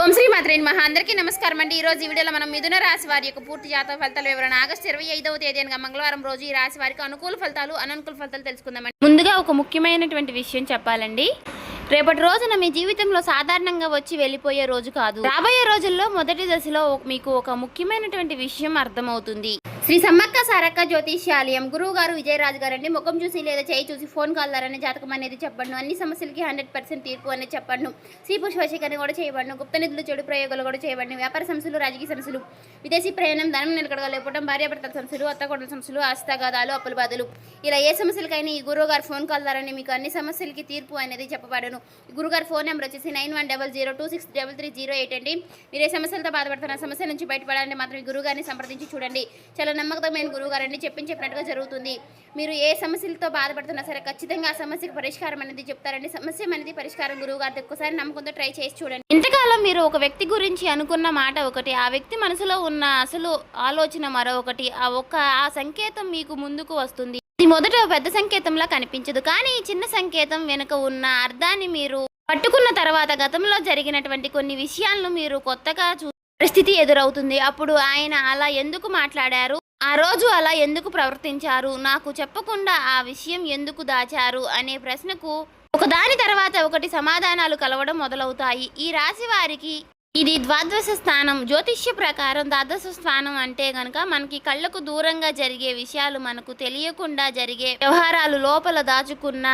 ఓం శ్రీ మాత్రే నమః. అందరికీ నమస్కారం అండి. ఈ రోజు ఈ వీడియోలో మనం మిథున రాశి వారి యొక్క పూర్తి జాతక ఫలితాల వివరణ ఆగస్టు 25వ తేదీ అనగా మంగళవారం రోజు ఈ రాశి వారికి అనుకూల ఫలితాలు అననుకూల ఫలితాలు తెలుసుకుందామండి. ముందుగా ఒక ముఖ్యమైనటువంటి విషయం చెప్పాలండి. రేపటి రోజున మీ జీవితంలో సాధారణంగా వచ్చి వెళ్ళిపోయే రోజు కాదు. రాబోయే రోజుల్లో మొదటి దశలో మీకు ఒక ముఖ్యమైనటువంటి విషయం అర్థమవుతుంది. శ్రీ సమ్మక్క సారక్క జ్యోతిష్యాలయం గురువు గారు విజయరాజు గారండి. ముఖం చూసి లేదా చేయి చూసి ఫోన్ కాల్ ద్వారానే జాతకం అనేది చెప్పండి. అన్ని సమస్యలకి 100% తీర్పు అనేది చెప్పండి. శ్రీ పుష్పశేఖరణ కూడా చేయబడిన గుప్త నిధులు చెడు ప్రయోగాలు కూడా చేయబడిన వ్యాపార సమస్యలు, రాజకీయ సమస్యలు, విదేశీ ప్రయాణం, ధనం నిలకడగలేకపోవడం, భార్యాభర్తల సమస్యలు, అత్తకొండల సమస్యలు, ఆస్తగాదాలు, అప్పుల బాధలు, ఇలా ఏ సమస్యలకైనా ఈ గురువు గారు ఫోన్ కాల్ ద్వారానే మీకు అన్ని సమస్యలకి తీర్పు అనేది చెప్పబడను. ఈ గురుగారు ఫోన్ నెంబర్ వచ్చేసి 9100263308 అండి. మీరు ఏ సమస్యలతో బాధపడుతున్న సమస్య నుంచి బయటపడాలంటే మాత్రం ఈ గురుగారిని సంప్రదించి చూడండి. చాలా నమ్మకమైన గురువు గారండి. చెప్పినట్టుగా జరుగుతుంది. మీరు ఏ సమస్యలతో బాధపడుతున్నా సరే ఖచ్చితంగా ఆ సమస్యకు పరిష్కారం అనేది చెప్తారండి. సమస్య అనేది పరిష్కారం గురువు గారితో ఒక్కసారి నమ్మకంతో ట్రై చేసి చూడండి. ఇంతకాలం మీరు ఒక వ్యక్తి గురించి అనుకున్న మాట ఒకటి, ఆ వ్యక్తి మనసులో ఉన్న అసలు ఆలోచన మరొకటి. ఆ సంకేతం మీకు ముందుకు వస్తుంది. ఇది మొదట పెద్ద సంకేతంలా కనిపించదు, కానీ ఈ చిన్న సంకేతం వెనుక ఉన్న అర్థాన్ని మీరు పట్టుకున్న తర్వాత గతంలో జరిగినటువంటి కొన్ని విషయాలను మీరు కొత్తగా పరిస్థితి ఎదురవుతుంది. అప్పుడు ఆయన అలా ఎందుకు మాట్లాడారు, ఆ రోజు అలా ఎందుకు ప్రవర్తించారు, నాకు చెప్పకుండా ఆ విషయం ఎందుకు దాచారు అనే ప్రశ్నకు ఒకదాని తర్వాత ఒకటి సమాధానాలు కలవడం మొదలవుతాయి. ఈ రాశి వారికి ఇది ద్వాదశ స్థానం. జ్యోతిష్య ప్రకారం ద్వాదశ స్థానం అంటే గనక మనకి కళ్ళకు దూరంగా జరిగే విషయాలు, మనకు తెలియకుండా జరిగే వ్యవహారాలు, లోపల దాచుకున్న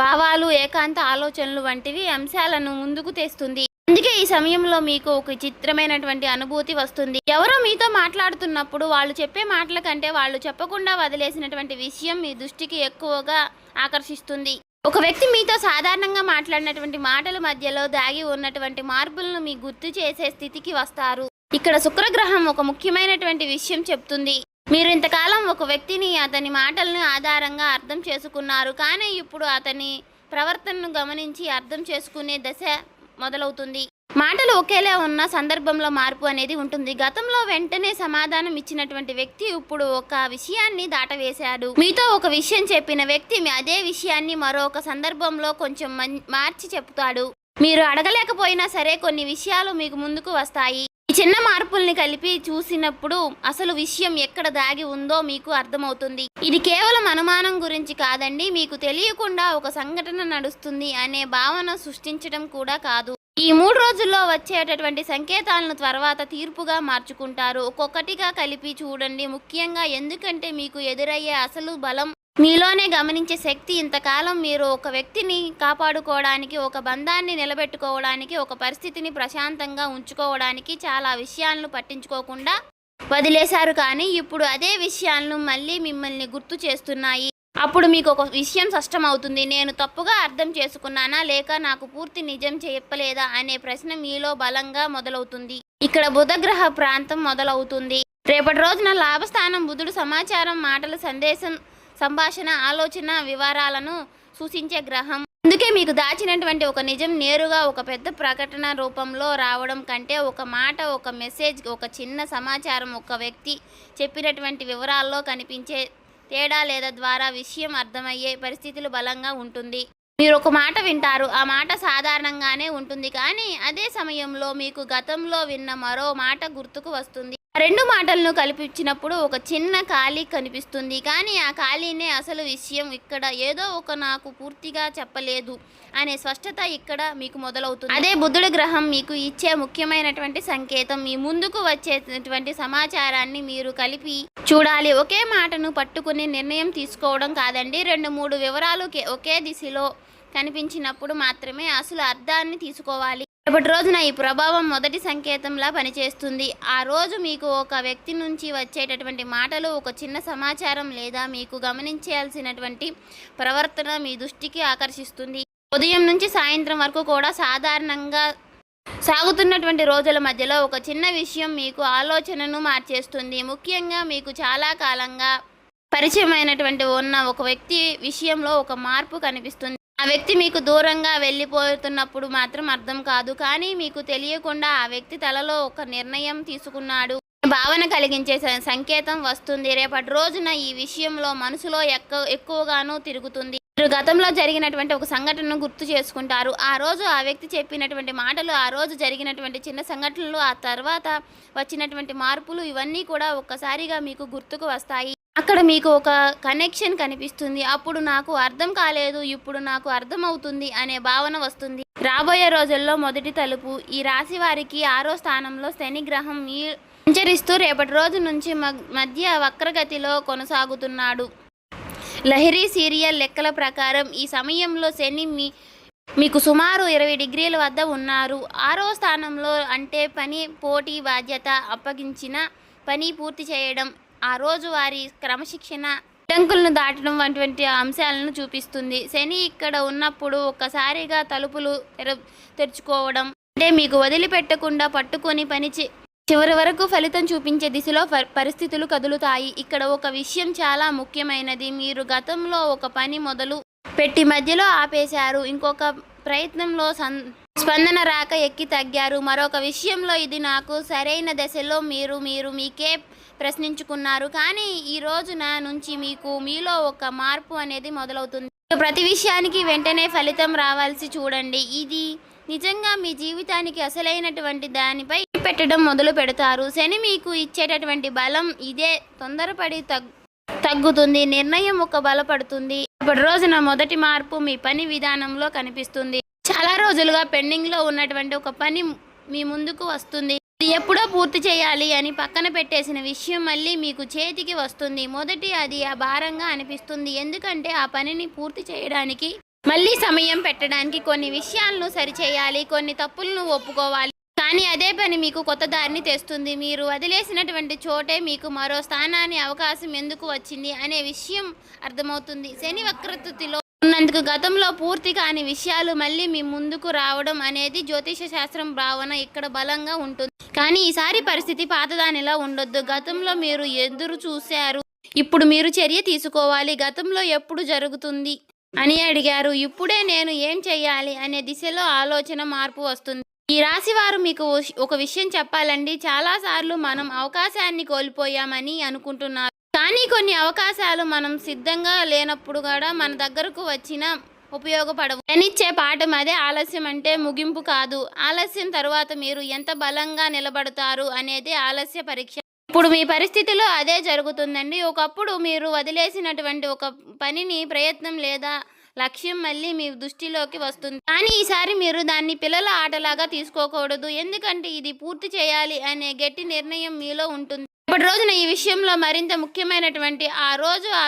భావాలు, ఏకాంత ఆలోచనలు వంటివి అంశాలను ముందుకు తెస్తుంది. అందుకే ఈ సమయంలో మీకు ఒక చిత్రమైనటువంటి అనుభూతి వస్తుంది. ఎవరో మీతో మాట్లాడుతున్నప్పుడు వాళ్ళు చెప్పే మాటల కంటే వాళ్ళు చెప్పకుండా వదిలేసినటువంటి విషయం మీ దృష్టికి ఎక్కువగా ఆకర్షిస్తుంది. ఒక వ్యక్తి మీతో సాధారణంగా మాట్లాడినటువంటి మాటల మధ్యలో దాగి ఉన్నటువంటి మార్పులను మీ గుర్తు చేసే స్థితికి వస్తారు. ఇక్కడ శుక్రగ్రహం ఒక ముఖ్యమైనటువంటి విషయం చెప్తుంది. మీరు ఇంతకాలం ఒక వ్యక్తిని, అతని మాటలను ఆధారంగా అర్థం చేసుకున్నారు, కానీ ఇప్పుడు అతని ప్రవర్తనను గమనించి అర్థం చేసుకునే దశ మొదలవుతుంది. మాటలు ఒకేలా ఉన్న సందర్భంలో మార్పు అనేది ఉంటుంది. గతంలో వెంటనే సమాధానం ఇచ్చినటువంటి వ్యక్తి ఇప్పుడు ఒక విషయాన్ని దాటవేశాడు. మీతో ఒక విషయం చెప్పిన వ్యక్తి అదే విషయాన్ని మరొక సందర్భంలో కొంచెం మార్చి చెప్తాడు. మీరు అడగలేకపోయినా సరే కొన్ని విషయాలు మీకు ముందుకు వస్తాయి. ఈ చిన్న మార్పుల్ని కలిపి చూసినప్పుడు అసలు విషయం ఎక్కడ దాగి ఉందో మీకు అర్థమవుతుంది. ఇది కేవలం అనుమానం గురించి కాదండి, మీకు తెలియకుండా ఒక సంఘటన నడుస్తుంది అనే భావన సృష్టించడం కూడా కాదు. ఈ 3 రోజుల్లో వచ్చేటటువంటి సంకేతాలను తర్వాత తీర్పుగా మార్చుకుంటారు. ఒక్కొక్కటిగా కలిపి చూడండి. ముఖ్యంగా ఎందుకంటే మీకు ఎదురయ్యే అసలు బలం మీలోనే గమనించే శక్తి. ఇంతకాలం మీరు ఒక వ్యక్తిని కాపాడుకోవడానికి, ఒక బంధాన్ని నిలబెట్టుకోవడానికి, ఒక పరిస్థితిని ప్రశాంతంగా ఉంచుకోవడానికి చాలా విషయాలను పట్టించుకోకుండా వదిలేశారు. కానీ ఇప్పుడు అదే విషయాలను మళ్ళీ మిమ్మల్ని గుర్తు చేస్తున్నాయి. అప్పుడు మీకు ఒక విషయం స్పష్టమవుతుంది. నేను తప్పుగా అర్థం చేసుకున్నానా, లేక నాకు పూర్తి నిజం చెప్పలేదా అనే ప్రశ్న మీలో బలంగా మొదలవుతుంది. ఇక్కడ బుధగ్రహ ప్రాంతం మొదలవుతుంది. రేపటి రోజున లాభస్థానం బుధుడు సమాచారం, మాటల, సందేశం, సంభాషణ, ఆలోచన, వివరాలను సూచించే గ్రహం. అందుకే మీకు దాచినటువంటి ఒక నిజం నేరుగా ఒక పెద్ద ప్రకటన రూపంలో రావడం కంటే ఒక మాట, ఒక మెసేజ్, ఒక చిన్న సమాచారం, ఒక వ్యక్తి చెప్పినటువంటి వివరాల్లో కనిపించే తేడా లేదా ద్వారా విషయం అర్థమయ్యే పరిస్థితులు బలంగా ఉంటుంది. మీరు ఒక మాట వింటారు, ఆ మాట సాధారణంగానే ఉంటుంది, కానీ అదే సమయంలో మీకు గతంలో విన్న మరో మాట గుర్తుకు వస్తుంది. రెండు మాటలను కలిపించినప్పుడు ఒక చిన్న ఖాళీ కనిపిస్తుంది, కానీ ఆ ఖాళీనే అసలు విషయం. ఇక్కడ ఏదో ఒక నాకు పూర్తిగా చెప్పలేదు అనే స్పష్టత ఇక్కడ మీకు మొదలవుతుంది. అదే బుధుడి గ్రహం మీకు ఇచ్చే ముఖ్యమైనటువంటి సంకేతం. మీ ముందుకు వచ్చేటువంటి సమాచారాన్ని మీరు కలిపి చూడాలి. ఒకే మాటను పట్టుకుని నిర్ణయం తీసుకోవడం కాదండి. 2-3 వివరాలు ఒకే దిశలో కనిపించినప్పుడు మాత్రమే అసలు అర్థాన్ని తీసుకోవాలి. రేపటి రోజున ఈ ప్రభావం మొదటి సంకేతంలా పనిచేస్తుంది. ఆ రోజు మీకు ఒక వ్యక్తి నుంచి వచ్చేటటువంటి మాటలు, ఒక చిన్న సమాచారం లేదా మీకు గమనించాల్సినటువంటి ప్రవర్తన మీ దృష్టికి ఆకర్షిస్తుంది. ఉదయం నుంచి సాయంత్రం వరకు కూడా సాధారణంగా సాగుతున్నటువంటి రోజుల మధ్యలో ఒక చిన్న విషయం మీకు ఆలోచనను మార్చేస్తుంది. ముఖ్యంగా మీకు చాలా కాలంగా పరిచయమైనటువంటి ఉన్న ఒక వ్యక్తి విషయంలో ఒక మార్పు కనిపిస్తుంది. ఆ వ్యక్తి మీకు దూరంగా వెళ్ళిపోతున్నప్పుడు మాత్రం అర్థం కాదు, కానీ మీకు తెలియకుండా ఆ వ్యక్తి తలలో ఒక నిర్ణయం తీసుకున్నాడు భావన కలిగించే సంకేతం వస్తుంది. రేపటి రోజున ఈ విషయంలో మనసులో ఎక్కువగానూ తిరుగుతుంది. మీరు గతంలో జరిగినటువంటి ఒక సంఘటనను గుర్తు చేసుకుంటారు. ఆ రోజు ఆ వ్యక్తి చెప్పినటువంటి మాటలు, ఆ రోజు జరిగినటువంటి చిన్న సంఘటనలు, ఆ తర్వాత వచ్చినటువంటి మార్పులు ఇవన్నీ కూడా ఒక్కసారిగా మీకు గుర్తుకు వస్తాయి. అక్కడ మీకు ఒక కనెక్షన్ కనిపిస్తుంది. అప్పుడు నాకు అర్థం కాలేదు, ఇప్పుడు నాకు అర్థమవుతుంది అనే భావన వస్తుంది. రాబోయే రోజుల్లో మొదటి తలుపు. ఈ రాశి వారికి 6వ స్థానంలో శని గ్రహం సంచరిస్తూ రేపటి రోజు నుంచి మధ్య వక్రగతిలో కొనసాగుతున్నాడు. లహరి సీరియల్ లెక్కల ప్రకారం ఈ సమయంలో శని మీకు సుమారు 20 డిగ్రీల వద్ద ఉన్నారు. 6వ స్థానంలో అంటే పని, పోటీ, బాధ్యత, అప్పగించిన పని పూర్తి చేయడం, ఆ రోజు వారి క్రమశిక్షణ, అడ్డంకులను దాటడం వంటి అంశాలను చూపిస్తుంది. శని ఇక్కడ ఉన్నప్పుడు ఒక్కసారిగా తలుపులు తెరుచుకోవడం అంటే మీకు వదిలిపెట్టకుండా పట్టుకొని చివరి వరకు ఫలితం చూపించే దిశలో పరిస్థితులు కదులుతాయి. ఇక్కడ ఒక విషయం చాలా ముఖ్యమైనది. మీరు గతంలో ఒక పని మొదలు పెట్టి మధ్యలో ఆపేశారు. ఇంకొక ప్రయత్నంలో స్పందన రాక ఎక్కి తగ్గారు. మరొక విషయంలో ఇది నాకు సరైన దశలో మీకే ప్రశ్నించుకున్నారు. కానీ ఈ రోజున నుంచి మీలో ఒక మార్పు అనేది మొదలవుతుంది. ప్రతి విషయానికి వెంటనే ఫలితం రావాల్సి చూడండి. ఇది నిజంగా మీ జీవితానికి అసలైనటువంటి దానిపై పెట్టడం మొదలు పెడతారు. శని మీకు ఇచ్చేటటువంటి బలం ఇదే. తొందరపడి తగ్గుతుంది. నిర్ణయం ఒక బలపడుతుంది. ఇప్పటి రోజున మొదటి మార్పు మీ పని విధానంలో కనిపిస్తుంది. చాలా రోజులుగా పెండింగ్లో ఉన్నటువంటి ఒక పని మీ ముందుకు వస్తుంది. ఇది ఎప్పుడో పూర్తి చేయాలి అని పక్కన పెట్టేసిన విషయం మళ్ళీ మీకు చేతికి వస్తుంది. మొదటి అది భారంగా అనిపిస్తుంది. ఎందుకంటే ఆ పనిని పూర్తి చేయడానికి మళ్ళీ సమయం పెట్టడానికి కొన్ని విషయాలను సరిచేయాలి, కొన్ని తప్పులను ఒప్పుకోవాలి. కానీ అదే పని మీకు కొత్త దారిని తెస్తుంది. మీరు వదిలేసినటువంటి చోటే మీకు మరో స్థానాన్ని అవకాశం ఎందుకు వచ్చింది అనే విషయం అర్థమవుతుంది. శని వక్రతలో ఉన్నందుకు గతంలో పూర్తి కాని విషయాలు మళ్ళీ మీ ముందుకు రావడం అనేది జ్యోతిష శాస్త్రం భావన ఇక్కడ బలంగా ఉంటుంది. కానీ ఈసారి పరిస్థితి పాతదానిలా ఉండొద్దు. గతంలో మీరు ఎదురు చూశారు, ఇప్పుడు మీరు చర్య తీసుకోవాలి. గతంలో ఎప్పుడు జరుగుతుంది అని అడిగారు, ఇప్పుడే నేను ఏం చెయ్యాలి అనే దిశలో ఆలోచన మార్పు వస్తుంది. ఈ రాశి వారు మీకు ఒక విషయం చెప్పాలండి. చాలాసార్లు మనం అవకాశాన్ని కోల్పోయామని అనుకుంటున్నారు. కానీ కొన్ని అవకాశాలు మనం సిద్ధంగా లేనప్పుడు కూడా మన దగ్గరకు వచ్చినా ఉపయోగపడవు. శనిచ్చే పాఠం అదే. ఆలస్యం అంటే ముగింపు కాదు. ఆలస్యం తరువాత మీరు ఎంత బలంగా నిలబడతారు అనేది ఆలస్య పరీక్ష. ఇప్పుడు మీ పరిస్థితిలో అదే జరుగుతుందండి. ఒకప్పుడు మీరు వదిలేసినటువంటి ఒక పనిని, ప్రయత్నం లేదా లక్ష్యం మళ్ళీ మీ దృష్టిలోకి వస్తుంది. కానీ ఈసారి మీరు దాన్ని పిల్లల ఆటలాగా తీసుకోకూడదు. ఎందుకంటే ఇది పూర్తి చేయాలి అనే గట్టి నిర్ణయం మీలో ఉంటుంది. ఇప్పటి రోజున ఈ విషయంలో మరింత ముఖ్యమైనటువంటి ఆ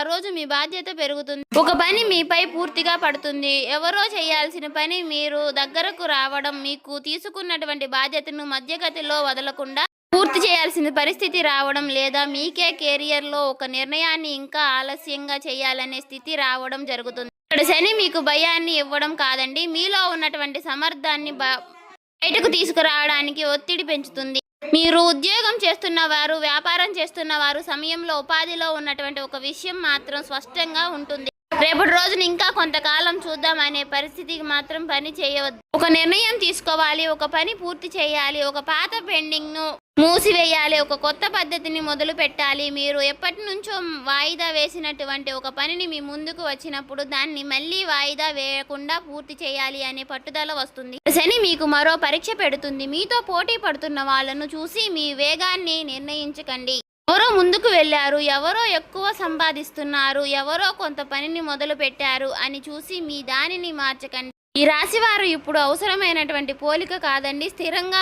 రోజు మీ బాధ్యత పెరుగుతుంది. ఒక పని మీపై పూర్తిగా పడుతుంది. ఎవరో చేయాల్సిన పని మీరు దగ్గరకు రావడం, మీకు తీసుకున్నటువంటి బాధ్యతను మధ్యగతిలో వదలకుండా పూర్తి చేయాల్సిన పరిస్థితి రావడం, లేదా మీకే కెరియర్లో ఒక నిర్ణయాన్ని ఇంకా ఆలస్యంగా చేయాలనే స్థితి రావడం జరుగుతుంది. ఇక్కడ శని మీకు భయాన్ని ఇవ్వడం కాదండి, మీలో ఉన్నటువంటి సమర్థాన్ని బయటకు తీసుకురావడానికి ఒత్తిడి పెంచుతుంది. మీరు ఉద్యోగం చేస్తున్నవారు, వ్యాపారం చేస్తున్నవారు సమయంలో ఉపాధిలో ఉన్నటువంటి ఒక విషయం మాత్రం స్పష్టంగా ఉంటుంది. రేపటి రోజున ఇంకా కొంతకాలం చూద్దాం అనే పరిస్థితికి మాత్రం పని చేయవద్దు. ఒక నిర్ణయం తీసుకోవాలి. ఒక పని పూర్తి చేయాలి. ఒక పాత పెండింగ్ను మూసివేయాలి. ఒక కొత్త పద్ధతిని మొదలు పెట్టాలి. మీరు ఎప్పటి నుంచో వాయిదా వేసినటువంటి ఒక పనిని మీ ముందుకు వచ్చినప్పుడు దాన్ని మళ్ళీ వాయిదా వేయకుండా పూర్తి చేయాలి అనే పట్టుదల వస్తుంది. శని మీకు మరో పరీక్ష పెడుతుంది. మీతో పోటీ పడుతున్న వాళ్ళను చూసి మీ వేగాన్ని నిర్ణయించకండి. ఎవరో ముందుకు వెళ్ళారు, ఎవరో ఎక్కువ సంపాదిస్తున్నారు, ఎవరో కొంత పనిని మొదలు పెట్టారు అని చూసి మీ దానిని మార్చకండి. ఈ రాశివారు ఇప్పుడు అవసరమైనటువంటి పోలిక కాదండి. స్థిరంగా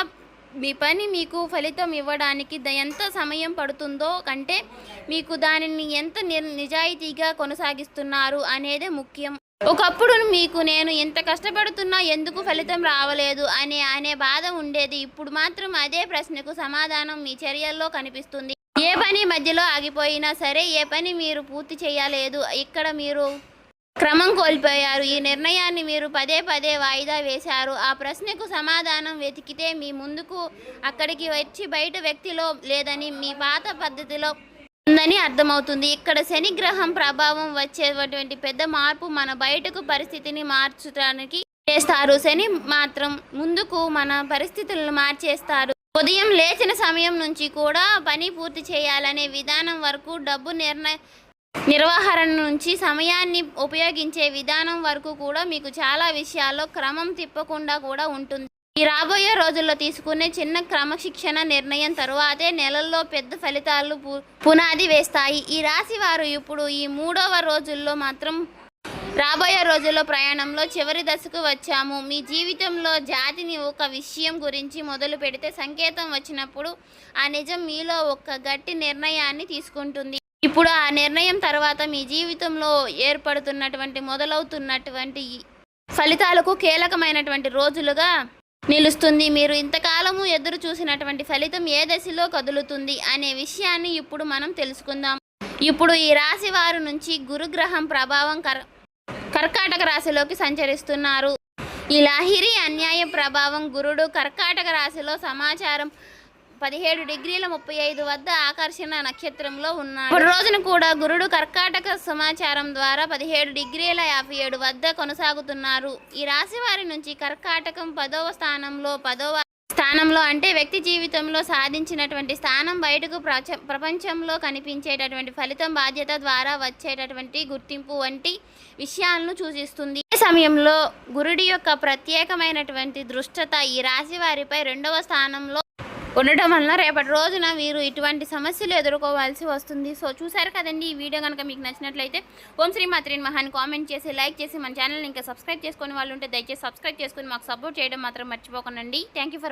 మీ పని మీకు ఫలితం ఇవ్వడానికి ఎంత సమయం పడుతుందో కంటే మీకు దానిని ఎంత నిజాయితీగా కొనసాగిస్తున్నారు అనేదే ముఖ్యం. ఒకప్పుడు మీకు నేను ఎంత కష్టపడుతున్నా ఎందుకు ఫలితం రావలేదు అనే బాధ ఉండేది. ఇప్పుడు మాత్రం అదే ప్రశ్నకు సమాధానం మీ చర్యల్లో కనిపిస్తుంది. ఏ పని మధ్యలో ఆగిపోయినా సరే, ఏ పని మీరు పూర్తి చేయలేదు, ఇక్కడ మీరు క్రమం కోల్పోయారు, ఈ నిర్ణయాన్ని మీరు పదే వాయిదా వేశారు, ఆ ప్రశ్నకు సమాధానం వెతికితే మీ ముందుకు అక్కడికి వచ్చి బయట వ్యక్తిలో లేదని మీ పాత పద్ధతిలో ఉందని అర్థమవుతుంది. ఇక్కడ శని గ్రహం ప్రభావం వచ్చేటువంటి పెద్ద మార్పు మన బయటకు పరిస్థితిని మార్చడానికి చేస్తారు. శని మాత్రం ముందుకు మన పరిస్థితులను మార్చేస్తారు. ఉదయం లేచిన సమయం నుంచి కూడా పని పూర్తి చేయాలనే విధానం వరకు, డబ్బు నిర్వహణ నుంచి సమయాన్ని ఉపయోగించే విధానం వరకు కూడా మీకు చాలా విషయాల్లో క్రమం తిప్పకుండా కూడా ఉంటుంది. ఈ రాబోయే రోజుల్లో తీసుకునే చిన్న క్రమశిక్షణ నిర్ణయం తరువాతే నెలల్లో పెద్ద ఫలితాలు పునాది వేస్తాయి. ఈ రాశి వారు ఇప్పుడు ఈ 3వ రోజుల్లో మాత్రం రాబోయే రోజుల్లో ప్రయాణంలో చివరి దశకు వచ్చాము. మీ జీవితంలో జాతిని ఒక విషయం గురించి మొదలు పెడితే సంకేతం వచ్చినప్పుడు ఆ నిజం మీలో ఒక గట్టి నిర్ణయాన్ని తీసుకుంటుంది. ఇప్పుడు ఆ నిర్ణయం తర్వాత మీ జీవితంలో మొదలవుతున్నటువంటి ఫలితాలకు కీలకమైనటువంటి రోజులుగా నిలుస్తుంది. మీరు ఇంతకాలము ఎదురు చూసినటువంటి ఫలితం ఏ దశలో కదులుతుంది అనే విషయాన్ని ఇప్పుడు మనం తెలుసుకుందాం. ఇప్పుడు ఈ రాశి వారు నుంచి గురుగ్రహం ప్రభావం కర్కాటక రాశిలోకి సంచరిస్తున్నారు. ఈ లాహిరి అన్యాయ ప్రభావం గురుడు కర్కాటక రాశిలో సమాచారం 17°35 వద్ద ఆకర్షణ నక్షత్రంలో ఉన్నాడు. ఇప్పుడు రోజున కూడా గురుడు కర్కాటక సమాచారం ద్వారా 17°57 వద్ద కొనసాగుతున్నారు. ఈ రాశి వారి నుంచి కర్కాటకం 10వ స్థానంలో అంటే వ్యక్తి జీవితంలో సాధించినటువంటి స్థానం బయటకు ప్రపంచంలో కనిపించేటటువంటి ఫలితం బాధ్యత ద్వారా వచ్చేటటువంటి గుర్తింపు వంటి విషయాలను సూచిస్తుంది. ఈ సమయంలో గురుడి యొక్క ప్రత్యేకమైనటువంటి దృష్టత ఈ రాశి వారిపై 2వ స్థానంలో ఉండటం వలన రేపటి రోజున వీరు ఇటువంటి సమస్యలు ఎదుర్కోవాల్సి వస్తుంది. సో చూసారు కదండి, ఈ వీడియో కనుక మీకు నచ్చినట్లయితే ఓం శ్రీ మాత్రే నమః అని కామెంట్ చేసి లైక్ చేసి మన ఛానల్ని ఇంకా సబ్స్క్రైబ్ చేసుకునే వాళ్ళు ఉంటే దయచేసి సబ్స్క్రైబ్ చేసుకుని మాకు సపోర్ట్ చేయడం మాత్రం మర్చిపోకండి. Thank you for